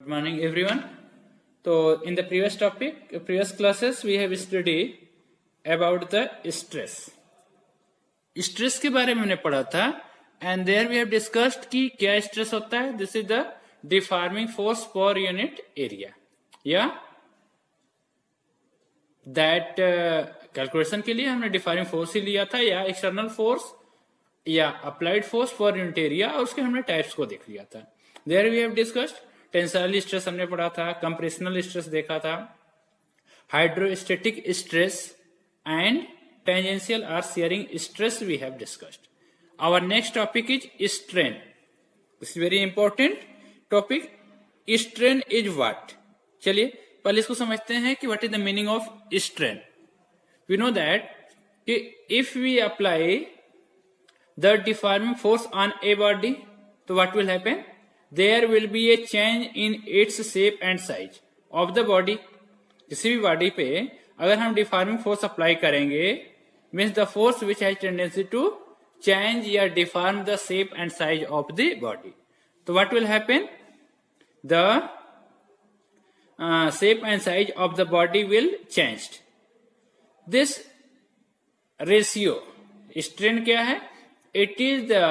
Good morning everyone. So in the previous classes we have studied about the stress. Stress के बारे में हमने पढ़ा था and there we have discussed कि क्या स्ट्रेस होता है. This is the deforming force per unit area. या that कैलकुलेशन के लिए हमने डिफॉर्मिंग फोर्स ही लिया था या एक्सटर्नल फोर्स या अप्लाइड फोर्स पर यूनिट एरिया और उसके हमने टाइप्स को देख लिया था. There we have discussed tensile stress हमने पढ़ा था, कंप्रेशनल स्ट्रेस देखा था, हाइड्रोस्टैटिक स्ट्रेस एंड टेंजेंशियल और shearing stress we have discussed. Our next topic is strain. This is very important topic. Strain is what. चलिए पहले इसको समझते हैं कि what is the meaning of strain. We know that if we apply the deforming force on a body, so what will happen? There will be a change in its shape and size of the body. किसी भी body पे अगर हम deforming force apply करेंगे means the force which has tendency to change या deform the shape and size of the body. तो what will happen? The shape and size of the body will changed. This ratio strain क्या है? It is the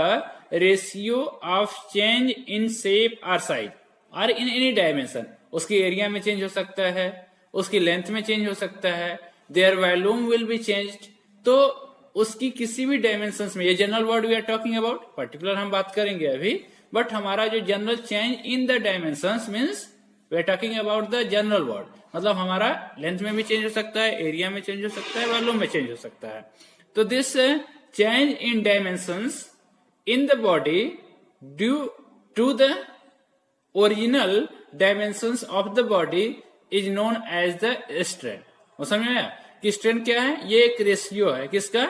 ratio of change in shape or size or in any dimension. उसकी area में change हो सकता है, उसकी length में change हो सकता है, their volume will be changed. तो उसकी किसी भी डायमेंशन में, ये general word we are talking about, particular हम बात करेंगे अभी, बट हमारा जो general change in the dimension means we are talking about the general word. मतलब हमारा लेंथ में भी चेंज हो सकता है, एरिया में चेंज हो सकता है, वॉल्यूम में चेंज हो सकता है. तो this change in dimensions in the body due to the original dimensions of the body is known as the strain. वो समझ में आया कि स्ट्रेन क्या है? ये एक रेशियो है किसका?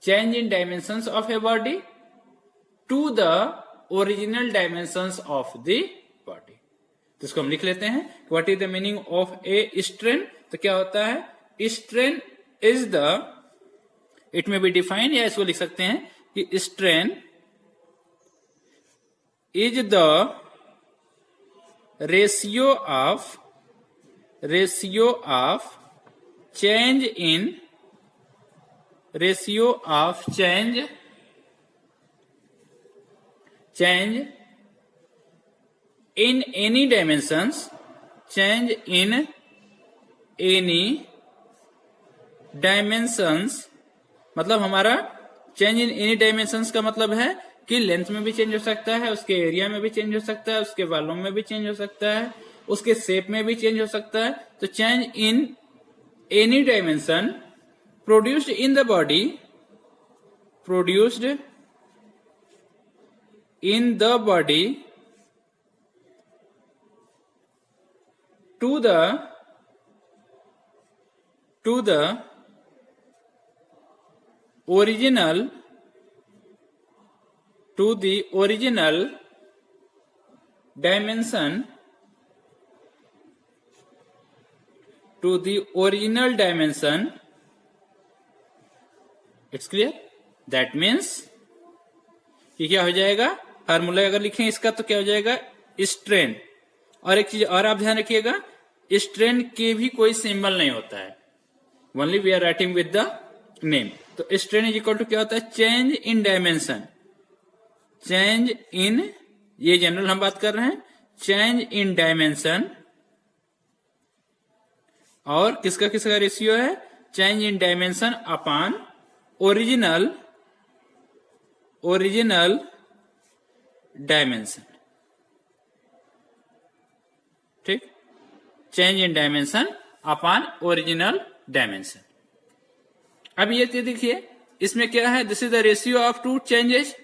Change in dimensions of a body to the original dimensions of the body. तो इसको हम लिख लेते हैं. What is the meaning of a strain? तो क्या होता है? Strain is the, it may be define, या इसको लिख सकते हैं कि strain is the ratio of change in any dimensions, change in any dimensions. मतलब हमारा चेंज इन एनी डायमेंशंस का मतलब है कि लेंथ में भी चेंज हो सकता है, उसके एरिया में भी चेंज हो सकता है, उसके वॉल्यूम में भी चेंज हो सकता है, उसके शेप में भी चेंज हो सकता है. तो change in any dimension produced in the body, to the original dimension, it's clear. that means कि क्या हो जाएगा? फार्मूला अगर लिखें इसका तो क्या हो जाएगा? स्ट्रेन. और एक चीज और आप ध्यान रखिएगा, स्ट्रेन के भी कोई सिंबल नहीं होता है, only we are writing with the name. तो स्ट्रेन इज इक्वल टू क्या होता है? Change in dimension. Change in, ये जनरल हम बात कर रहे हैं, चेंज इन डायमेंशन. और किसका किसका रेशियो है? Change in dimension upon original dimension. ठीक, change in dimension upon original dimension. अब ये देखिए इसमें क्या है? This is the ratio of two changes,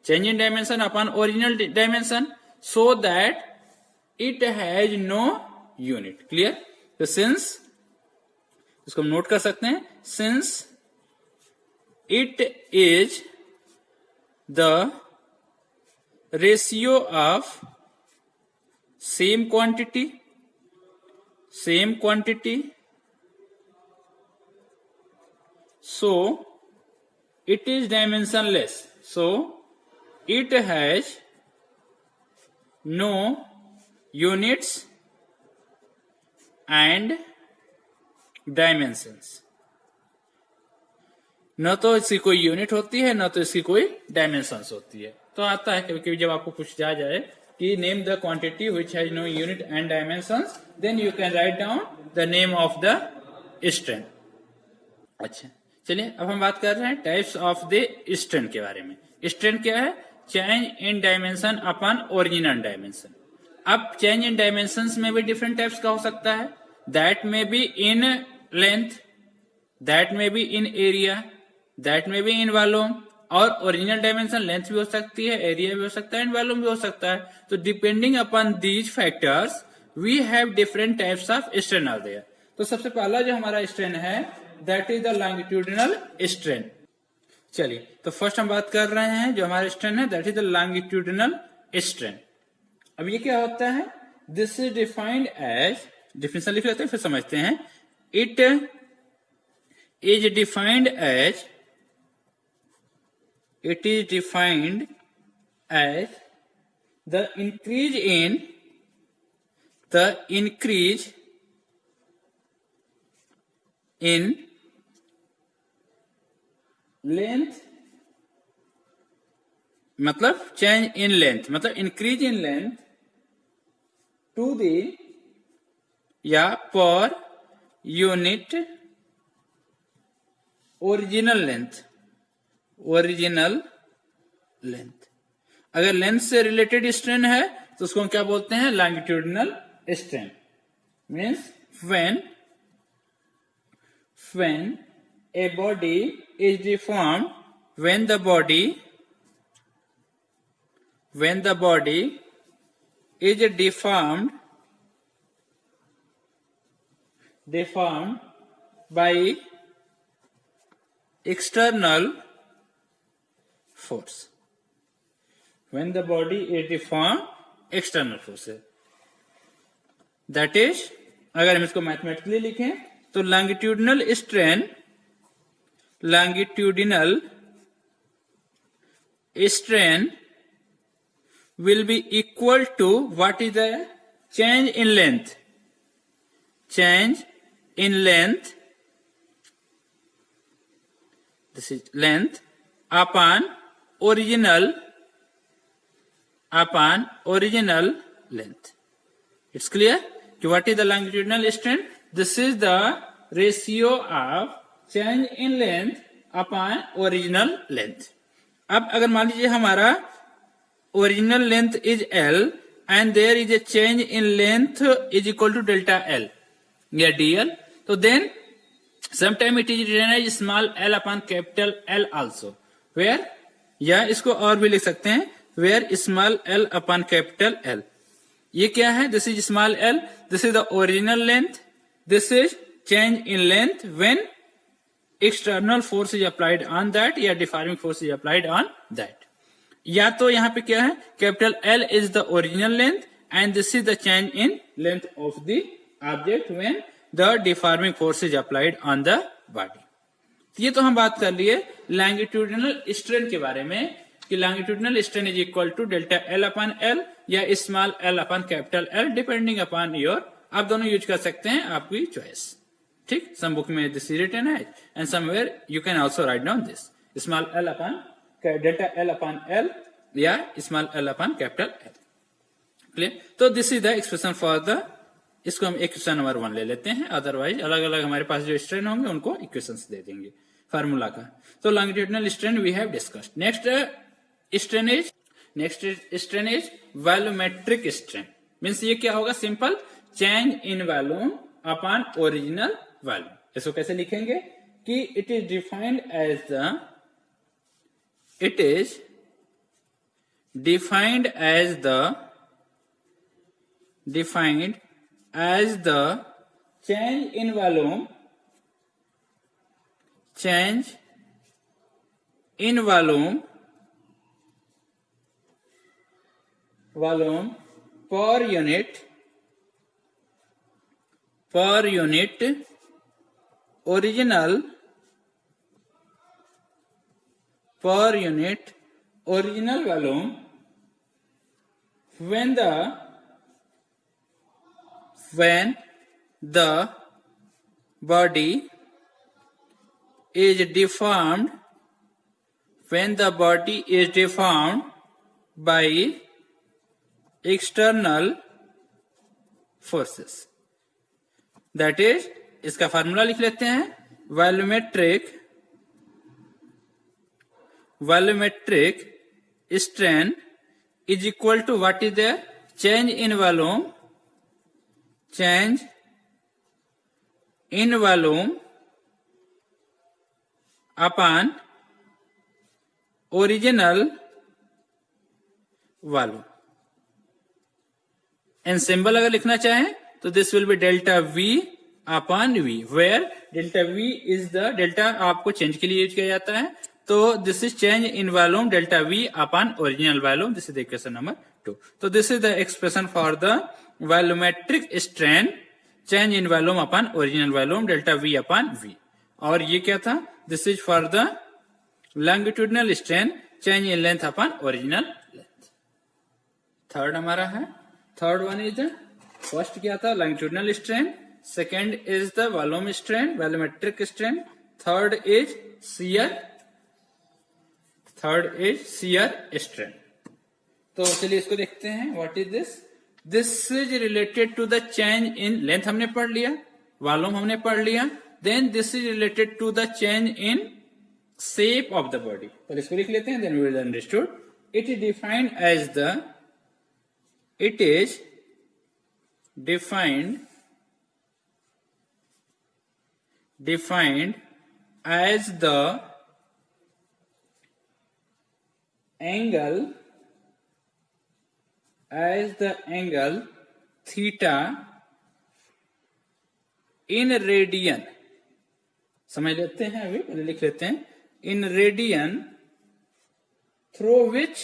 change in dimension upon original dimension, so that it has no unit. Clear? तो since, इसको हम नोट कर सकते हैं, since it is the ratio of same quantity so it is dimensionless, so it has no units and dimensions। न तो इसकी कोई यूनिट होती है, न तो इसकी कोई डायमेंशंस होती है। तो आता है कभी कभी जब आपको पूछा जाए कि name the quantity which has no unit and dimensions, then you can write down the name of the strain. अच्छा, चलिए अब हम बात कर रहे हैं टाइप्स ऑफ द स्ट्रेन के बारे में। स्ट्रेन क्या है? Change in dimension upon original dimension. अब चेंज इन डायमेंशंस में भी डिफरेंट टाइप्स का हो सकता है। दैट में बी इन लेंथ, दैट में बी इन एरिया, दैट में बी इन वॉल्यूम। और ओरिजिनल डायमेंशन लेंथ भी हो सकती है, एरिया भी हो सकता है, एंड वॉल्यूम भी हो सकता है। तो depending upon these factors we have different types of strain are there. तो सबसे पहला जो हमारा स्ट्रेन है that is the longitudinal strain. चलिए, तो फर्स्ट हम बात कर रहे हैं जो हमारा स्ट्रेन है that is the longitudinal strain. अब ये क्या होता है? This is defined as, definition लिख लेते हैं फिर समझते हैं। It is defined as, it is defined as the increase in length, मतलब change in length, मतलब increase in length to the या per unit original length। अगर लेंथ से रिलेटेड स्ट्रेन है तो उसको हम क्या बोलते हैं? Longitudinal strain. Means when a body is deformed, when the body is deformed by external force, when the body is deformed external forces, that is, अगर हम इसको मैथमेटिकली लिखें तो longitudinal strain will be equal to what is the change in length, this is length upon original length। It's clear? What is the longitudinal strain? This is the ratio of change in length upon original length। अब अगर मान लीजिए हमारा original length is L and there is a change in length is equal to delta L या dl, तो then sometime it is written as small l upon capital L also, where, या इसको और भी लिख सकते हैं where small l upon capital L। ये क्या है? This is small l, this is the original length, this is change in length when external force is applied on that या deforming force is applied on that। या तो यहाँ पे क्या है? Capital L is the original length and this is the change in length of the object when the deforming force is applied on the body। ये तो हम बात कर लिए लॉन्गिट्यूडिनल स्ट्रेन के बारे में कि longitudinal strain is equal to delta L upon L या small l upon capital L depending upon your, आप दोनों यूज कर सकते हैं, आपकी चॉइस। ठीक, सम बुक में दिस इज रिटन है and somewhere you can also write down this small l upon delta L upon L या small l upon capital L। Clear? तो this is the expression for the, इसको हम equation number 1 ले लेते हैं, otherwise अलग अलग हमारे पास जो स्ट्रेन होंगे उनको इक्वेशंस दे देंगे फार्मूला का। तो longitudinal strain we have discussed. Next strain is volumetric strain. Means ये क्या होगा? Simple change in volume upon original volume. इसको कैसे लिखेंगे कि it is defined as the change in volume per unit original volume when the when the body is deformed by external forces. That is, इसका formula लिख लेते हैं. Volumetric strain is equal to what is there? Change in volume upon original volume. And symbol अगर लिखना चाहें तो this will be delta V upon V, where delta V is the delta आपको change के लिए यूज किया जाता है. तो this is change in volume delta V upon original volume. This is equation number 2. तो this is the expression for the volumetric strain change in volume upon original volume delta V upon V. और ये क्या था? This is for the longitudinal strain change in length upon original length. Third हमारा है. Third one is the first क्या था? Longitudinal strain. Second is the volume strain, volumetric strain. Third is shear strain. तो चलिए इसको देखते हैं. What is this? This is related to the change in length हमने पढ़ लिया, वॉल्यूम हमने पढ़ लिया. Then this is related to the change in shape of the body. पहले इसको लिख लेते हैं, then we will understood. It is defined as the It is defined as the angle theta in radian. समझ लेते हैं, अभी पहले लिख लेते हैं. In radian through which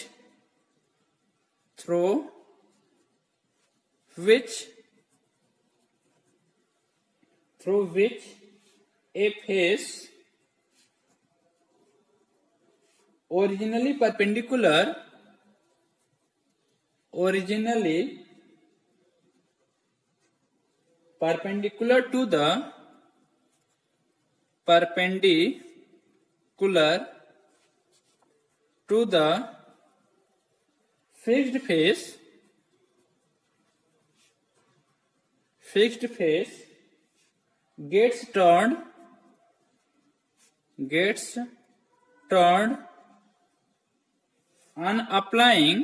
a face originally perpendicular to the fixed face gets turned on applying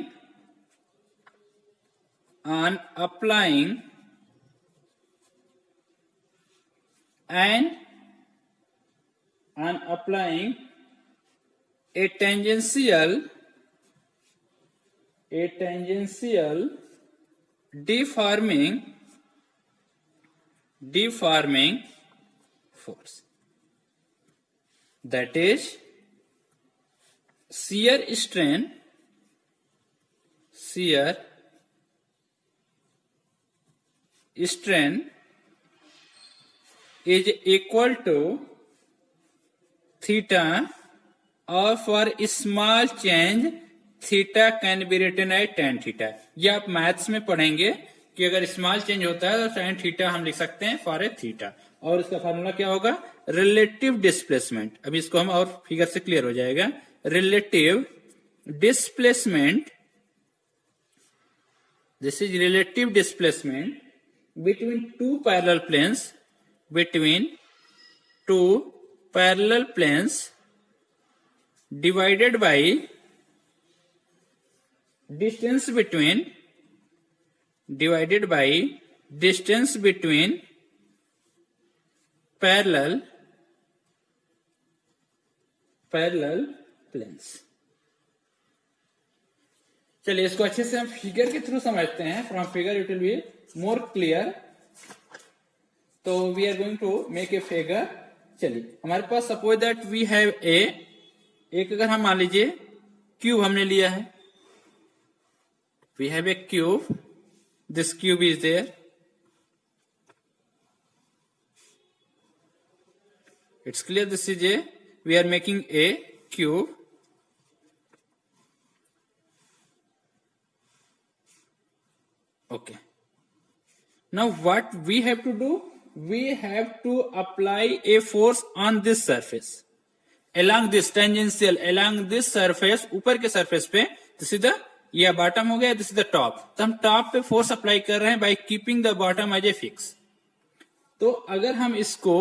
a tangential deforming force. That is, shear strain is equal to theta, or for small change theta can be written as tan theta. ये आप maths में पढ़ेंगे कि अगर small change होता है तो tan theta हम लिख सकते हैं फॉर ए थीटा. और इसका फॉर्मूला क्या होगा? Relative displacement. अभी इसको हम और फिगर से क्लियर हो जाएगा. Relative displacement, this is relative displacement between two parallel planes divided by distance between parallel planes. चलिए इसको अच्छे से हम फिगर के थ्रू समझते हैं. From figure it will be more clear. तो we are going to make a figure. चलिए हमारे पास सपोज दैट वी हैव एक अगर हम मान लीजिए क्यूब हमने लिया है. We have a cube. This cube is there. It's clear. This is we are making a cube. Okay. Now what we have to do? We have to apply a force on this surface. Along this tangential, along this surface, ऊपर के surface पे, this is the ये bottom हो गया, this is the top. तो हम top पे force apply कर रहे हैं by keeping the bottom as a fix. तो अगर हम इसको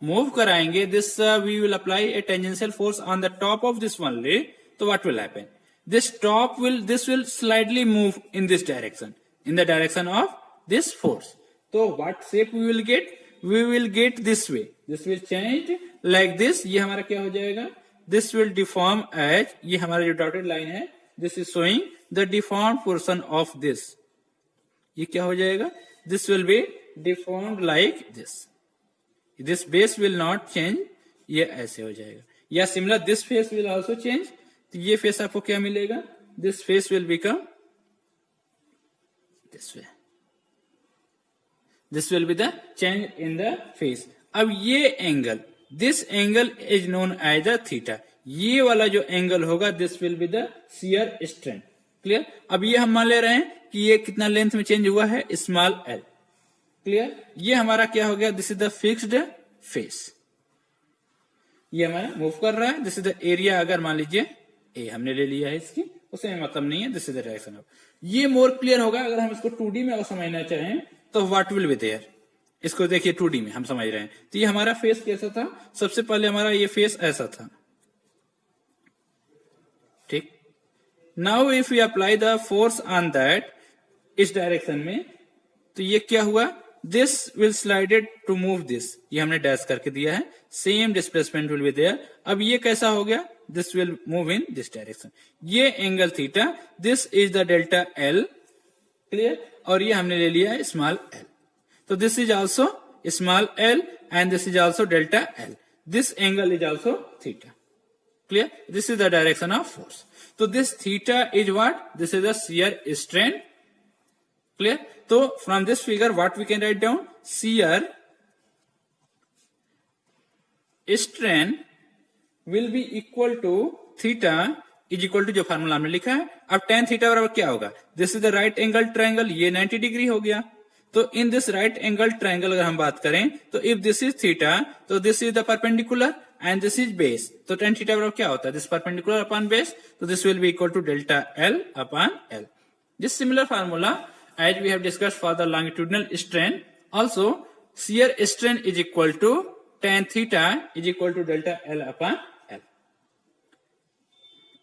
move कराएंगे, this we will apply a tangential force on the top of this only. तो what will happen? This will slightly move in this direction, in the direction of this force. So what shape we will get? We will get this way. This will change like this. ये हमारा क्या हो जाएगा? This will deform as, ये हमारा जो dotted line है, this is showing the deformed portion of this. ये क्या हो जाएगा? This will be deformed like this. This base will not change. ये ऐसे हो जाएगा. या similar, this face will also change. तो ये फेस आपको क्या मिलेगा? This face will become this way. This will be the change in the face. अब ये angle, this angle is known as the theta. ये वाला जो एंगल होगा, this will be the shear strength. Clear? अब ये हम मान ले रहे हैं कि ये कितना लेंथ में चेंज हुआ है? Small L. क्लियर? ये हमारा क्या हो गया? This is the fixed face. ये हमारा मूव कर रहा है. This is the area. अगर मान लीजिए ए हमने ले लिया है, इसकी उससे मतलब नहीं है. This is the direction of. ये मोर क्लियर होगा अगर हम इसको 2D में समझना चाहें तो व्हाट विल बी देयर. इसको देखिए 2D में हम समझ रहे हैं. तो ये हमारा फेस कैसा था? सबसे पहले हमारा ये फेस ऐसा था. ठीक. Now if you apply the force on that, इस डायरेक्शन में, तो ये क्या हुआ? This will slided to move this. ये हमने डैश करके दिया है. Same displacement will be there. अब ये कैसा हो गया? This will move in this direction. ये angle theta, this is the delta L. Clear? और ये हमने ले लिया है स्मॉल एल. तो this is also small L and this is also delta L. This angle is also theta. Clear? This is the direction of force. तो this theta is what? This is the shear strength. Clear? So from this figure, what we can write down? Shear strength will be equal to theta is equal to जो formula हमने लिखा है. अब tan theta बराबर क्या होगा? This is the right angle triangle. ये 90 degree हो गया. तो in this right angle triangle अगर हम बात करें तो इफ दिस इज थीटा, तो this is the perpendicular and this is base. तो tan थीटा बराबर क्या होता है? This perpendicular upon base. तो this will be equal to delta L upon L. This similar formula as we have discussed for the longitudinal strength. Also, shear strength is equal to tan theta is equal to delta L upon L.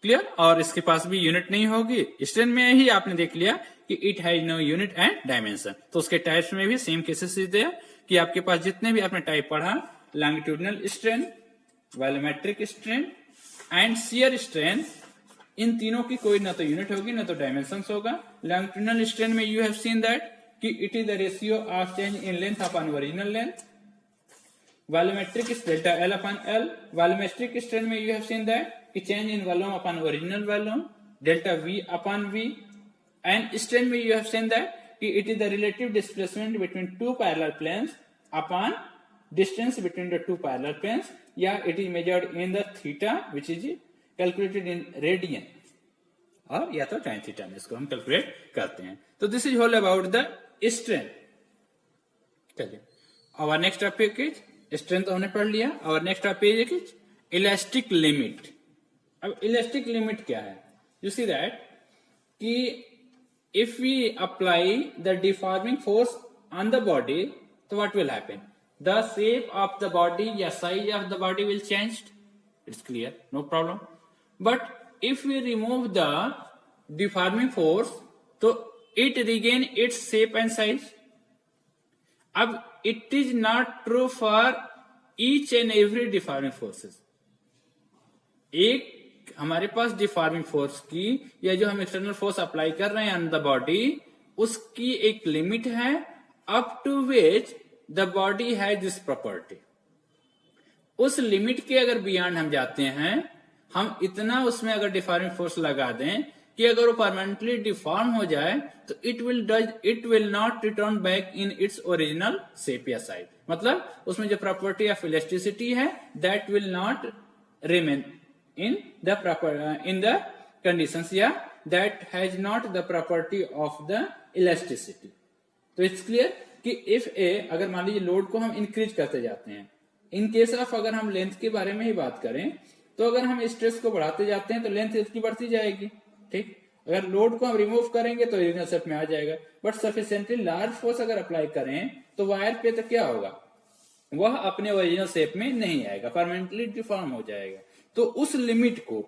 Clear? और इसके पास भी unit नहीं होगी. Strength में ही आपने देख लिया कि it has no unit and dimension. तो उसके टाइप्स में भी सेम केसेस है कि आपके पास जितने भी आपने टाइप पढ़ा, longitudinal strength, volumetric strength and shear strength, इन तीनों की कोई ना तो यूनिट होगी ना तो डायमेंशंस होगा. लॉन्गिट्यूडिनल स्ट्रेंथ में यू हैव सीन दैट कि it is the ratio of change in length upon original length. Volumetric is delta L upon L. Volumetric strength में यू हैव सीन दैट कि change in volume upon original volume, delta V upon V. And strength में you have seen that कि it is the relative displacement between two parallel planes upon distance between the two parallel planes, या it is measured in the theta which is calculated in radian, और या तो tan theta में इसको हम calculate करते हैं. तो this is all about the strength. चलिए, our next topic is strength हमने पढ़ लिया. Our next topic is elastic limit. अब इलास्टिक लिमिट क्या है? यू सी दैट कि if we apply the deforming force on the body, तो what will happen? The shape of the body या size of the body will change. It's clear, no problem. But if we remove the deforming force, so it regain its shape and size. अब it is not true for each and every deforming forces. एक हमारे पास deforming force की या जो हम external force apply कर रहे हैं ऑन द बॉडी, उसकी एक लिमिट है up to which the body has this property. उस लिमिट के अगर बियॉन्ड हम जाते हैं, हम इतना उसमें अगर डिफॉर्मिंग फोर्स लगा दें कि अगर वो परमानेंटली डिफॉर्म हो जाए तो it will not return back in its original shape या साइज. मतलब उसमें जो प्रॉपर्टी ऑफ इलास्टिसिटी है that will not remain in the conditions, या that has not the property of the elasticity. तो इट्स क्लियर. कि इफ ए, अगर मान लीजिए लोड को हम इंक्रीज करते जाते हैं, इन केस ऑफ अगर हम लेंथ के बारे में ही बात करें तो अगर हम स्ट्रेस को बढ़ाते जाते हैं तो लेंथ इसकी बढ़ती जाएगी, ठीक। अगर लोड को हम रिमूव करेंगे तो ओरिजिनल शेप में आ जाएगा, बट सफिशिएंटली लार्ज फोर्स अगर अप्लाई करें तो वायर पे तो क्या होगा, वह अपने ओरिजिनल शेप में नहीं आएगा, परमानेंटली डिफॉर्म हो जाएगा। तो उस लिमिट को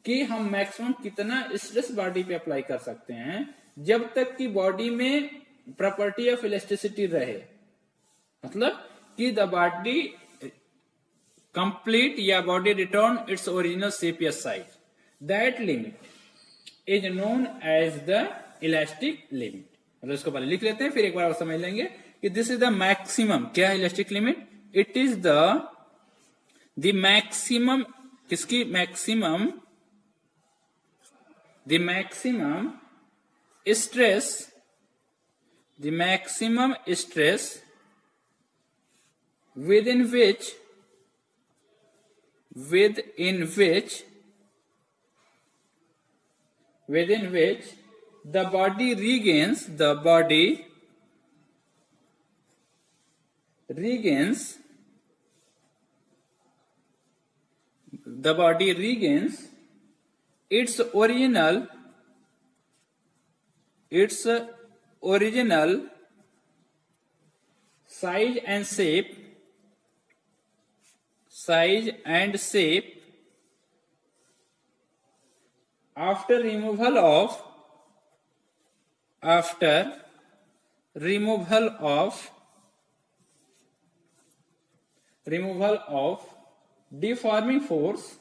कि हम मैक्सिमम कितना स्ट्रेस बॉडी पे अप्लाई कर सकते हैं जब तक कि बॉडी में प्रॉपर्टी ऑफ इलास्टिसिटी रहे, मतलब कि द बॉडी कंप्लीट या body return its original shape या size, that limit is known as the elastic limit. मतलब इसको पहले लिख लेते हैं, फिर एक बार और समझ लेंगे कि दिस इज द मैक्सिमम, क्या है elastic limit, it is the maximum, किसकी maximum, the maximum stress, the maximum stress within which the body regains its original size and shape after removal of deforming force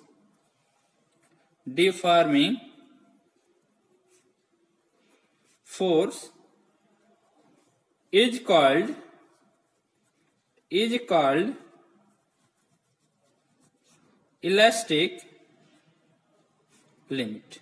is called elastic limit,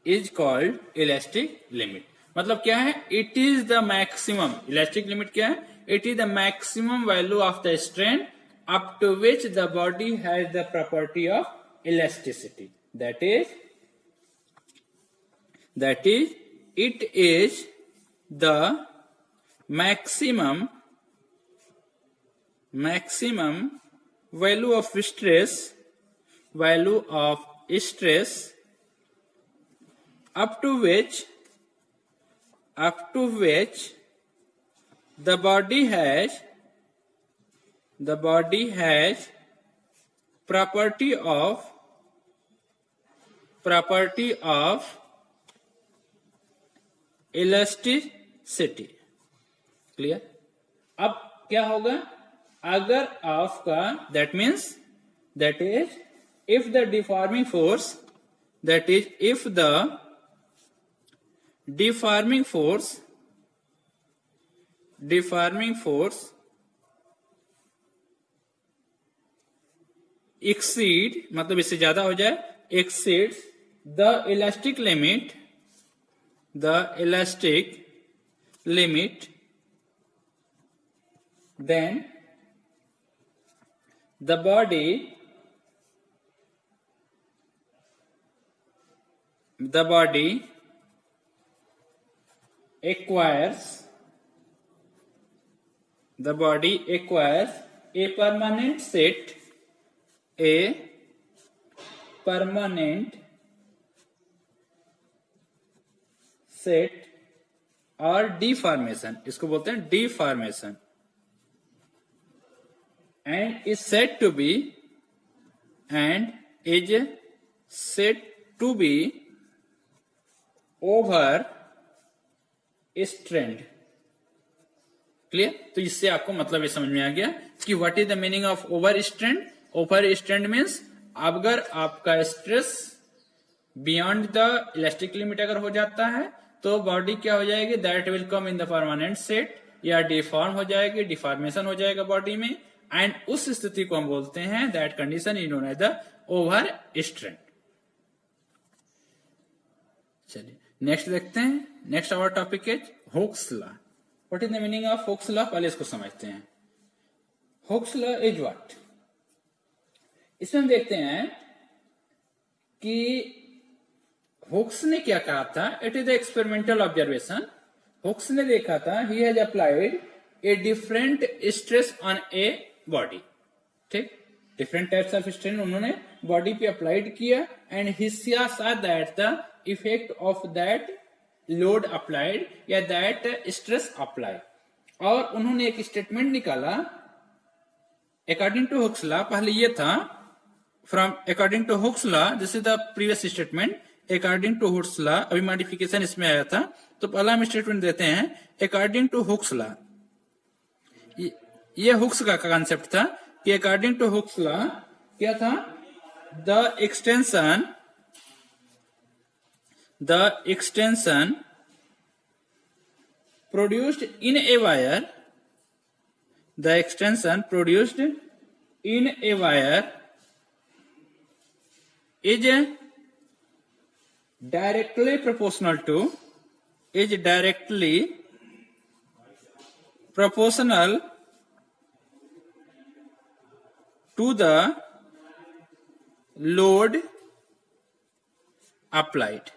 is called elastic limit। मतलब क्या है, it is the maximum, elastic limit क्या है, it is the maximum value of the strain up to which the body has the property of elasticity, that is it is the maximum value of stress up to which the body has property of elasticity. Clear. अब क्या होगा, अगर आपका that means that is if the deforming force, that is if the deforming force exceed, मतलब इससे ज्यादा हो जाए, exceeds the elastic limit, then the body acquires a permanent set और डिफॉर्मेशन, इसको बोलते हैं deformation, and is said to be over strained. Clear. तो इससे आपको मतलब ये समझ में आ गया कि what is the meaning of over strained. Over strained means अगर आपका stress beyond the elastic limit अगर हो जाता है तो बॉडी क्या हो जाएगी, that will come in the permanent set, या डिफॉर्म हो जाएगी, डिफॉर्मेशन हो जाएगा बॉडी में, एंड उस स्थिति को हम बोलते हैं that condition is known as the over strained. चलिए नेक्स्ट देखते हैं। Next our topic is Hooke's law. What is the meaning of Hooke's law, पहले इसको समझते हैं। हुक्स लॉ इज व्हाट, इसमें हम देखते हैं कि हुक्स ने क्या कहा था, it is the experimental observation Hooke's ने देखा था, he has applied a different stress on a body, ठीक, डिफरेंट टाइप्स ऑफ स्ट्रेन उन्होंने बॉडी पे अप्लाइड किया एंड ही सा that the effect of that load applied या दैट स्ट्रेस अप्लाई, और उन्होंने एक स्टेटमेंट निकाला अकॉर्डिंग टू हुक्स लॉ। पहले ये था from according to Hooke's law, this is the previous statement, according to Hooke's law, अभी मॉडिफिकेशन इसमें आया था, तो पहला हम स्टेटमेंट देते हैं अकॉर्डिंग टू हुक्स लॉ। ये हुक्स का कॉन्सेप्ट था कि अकॉर्डिंग टू हुक्स लॉ क्या था, the extension produced in a wire, the extension produced in a wire is directly proportional to the load applied।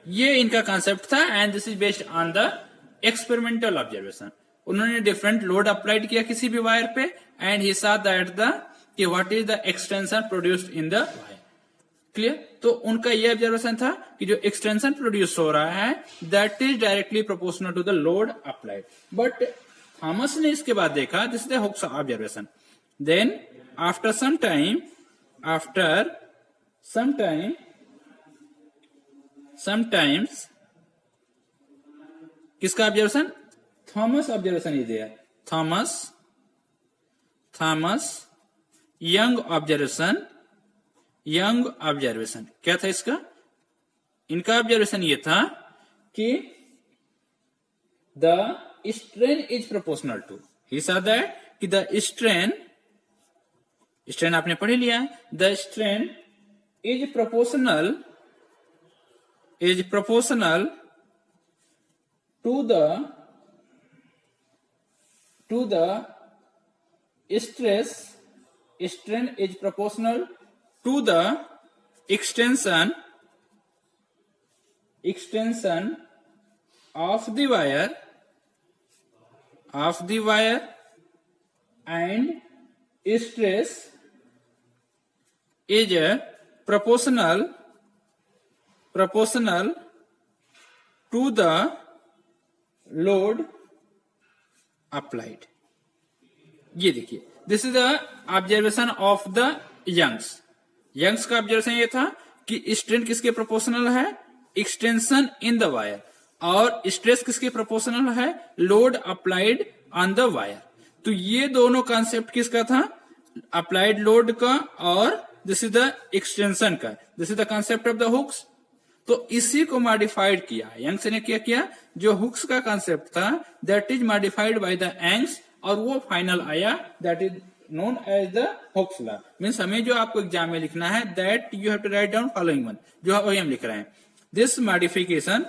ये इनका कॉन्सेप्ट था and this is based on the experimental observation. उन्होंने different load applied किया किसी भी wire पे and he सा that the कि what is the extension produced in the wire, clear. तो उनका ये ऑब्जर्वेशन था कि जो एक्सटेंशन प्रोड्यूस हो रहा है that is directly proportional to the load applied. But Thomas ने इसके बाद देखा, this is the Hooke's observation, then after some time sometimes किसका ऑब्जर्वेशन, थॉमस ऑब्जर्वेशन ही दिया, थॉमस यंग ऑब्जर्वेशन क्या था इसका, इनका ऑब्जर्वेशन ये था कि the strain is proportional to, ही सा दैट कि द स्ट्रेन आपने पढ़ लिया है, the strain is proportional to the stress, strain is proportional to the extension of the wire and stress is proportional to the load applied. ये देखिए, this is the observation of the Young's का observation ये था कि strain किसके proportional है, extension in the wire, और stress किसके प्रोपोर्शनल है, load applied on the wire. तो ये दोनों कॉन्सेप्ट किसका था, अप्लाइड लोड का और दिस इज द एक्सटेंशन का, this is the concept of the Hooke's. तो इसी को मॉडिफाइड किया यंग्स ने, क्या किया, जो हुक्स का कॉन्सेप्ट था that is modified by the Young's, और वो फाइनल आया that is known as the Hooke's law. Means हमें जो आपको एग्जाम में लिखना है that you have to write down following one, जो वही हम लिख रहे हैं, दिस मॉडिफिकेशन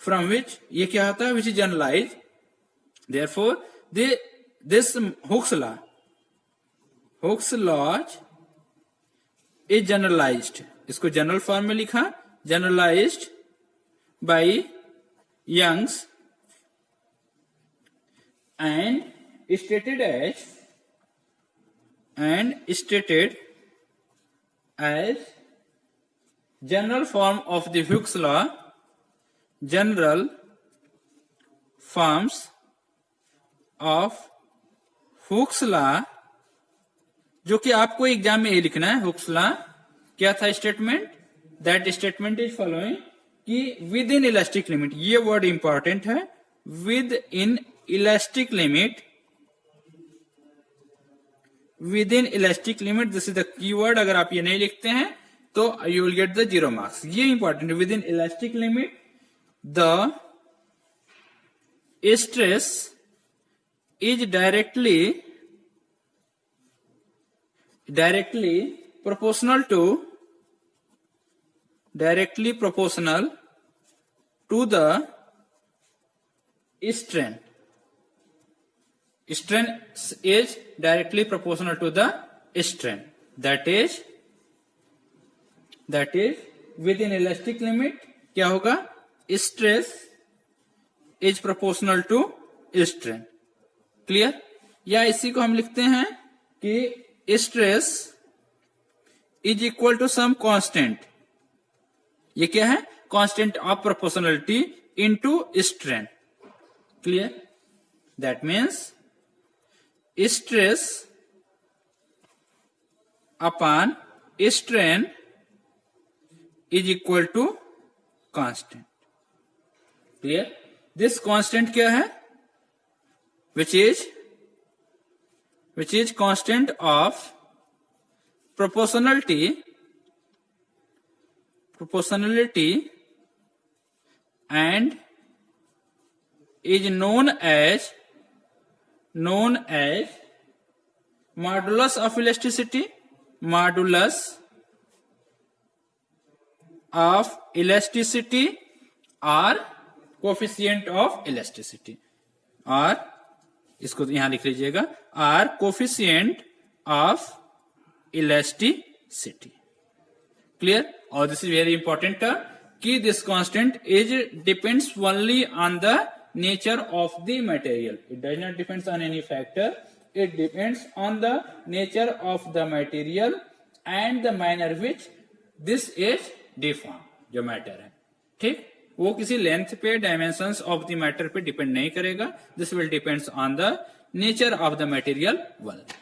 फ्रॉम विच, ये क्या होता है, which is generalize, therefore this Hooke's law is generalized, इसको जनरल फॉर्म में लिखा, generalized by Young's and stated as general form of the Hooke's law, general forms of Hooke's law, जो कि आपको एग्जाम में ये लिखना है, Hooke's law क्या था statement, that statement is following कि विद इन इलास्टिक लिमिट, ये वर्ड इंपॉर्टेंट है, with in elastic limit, with in elastic limit, this is the keyword. अगर आप ये नहीं लिखते हैं तो you will get the 0 marks, ये इंपॉर्टेंट है। With in elastic limit the stress is directly proportional to the strain. Strain is directly proportional to the strain. That is within elastic limit क्या होगा, stress is proportional to strain. Clear? या इसी को हम लिखते हैं कि stress is equal to some constant. ये क्या है? Constant of proportionality into strain. Clear? That means stress upon strain is equal to constant. Clear? This constant क्या है? which is constant of proportionality and is known as modulus of elasticity, or coefficient of elasticity, और इसको यहां लिख लीजिएगा are coefficient of elasticity. Clear? और this is very important कि this constant is depends only on the nature of the material. It does not depends on any factor, it depends on the nature of the material and the manner which this is deform, जो matter है। ठीक? वो किसी length पे, dimensions of the matter पे depend नहीं करेगा। This will depends on the nature of the material only.